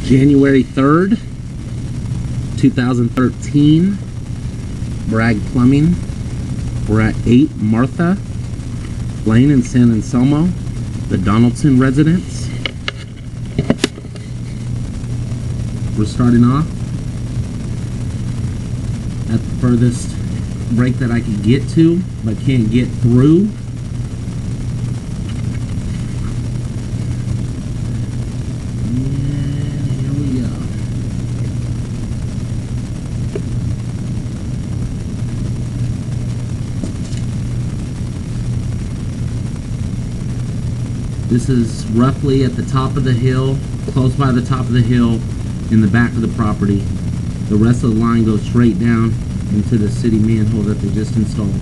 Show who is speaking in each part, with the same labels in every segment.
Speaker 1: January 3rd, 2013, Bragg Plumbing. We're at 8 Martha Lane in San Anselmo, the Donaldson residence. We're starting off at the furthest break that I can get to, but can't get through. This is roughly at the top of the hill, close by the top of the hill, in the back of the property. The rest of the line goes straight down into the city manhole that they just installed.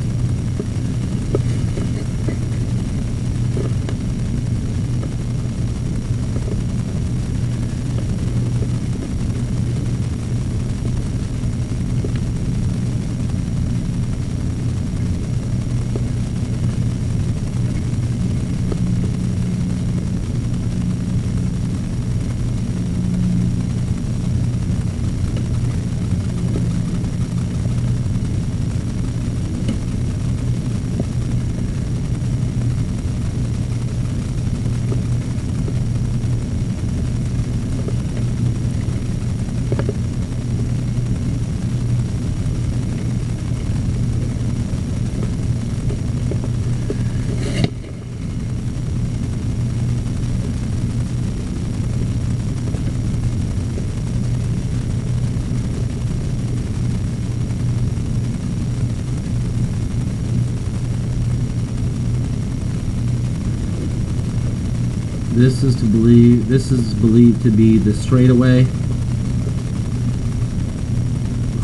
Speaker 1: This is believed to be the straightaway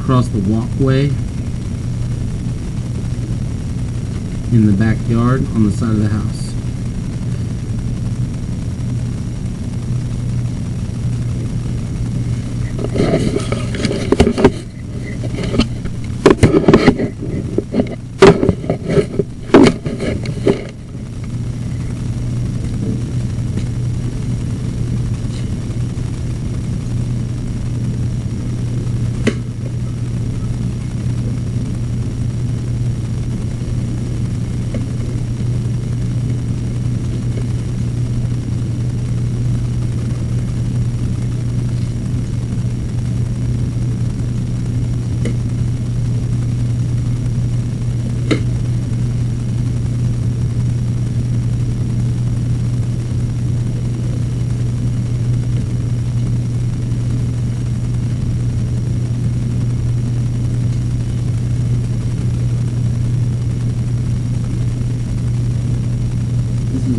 Speaker 1: across the walkway in the backyard on the side of the house.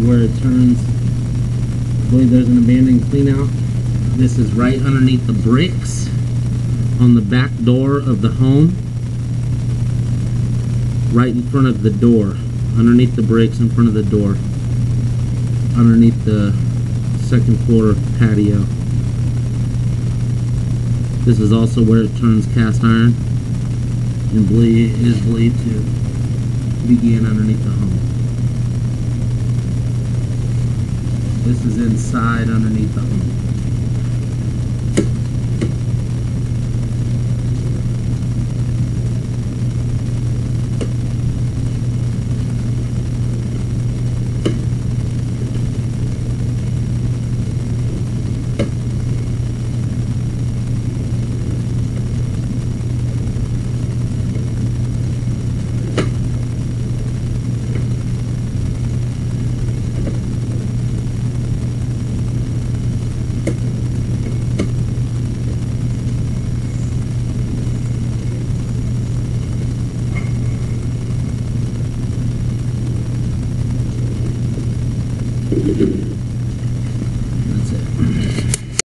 Speaker 1: Where it turns, I believe there's an abandoned clean out. This is right underneath the bricks on the back door of the home, right in front of the door, underneath the bricks in front of the door, underneath the second floor patio. This is also where it turns cast iron and is believed to begin underneath the home. This is inside underneath the home.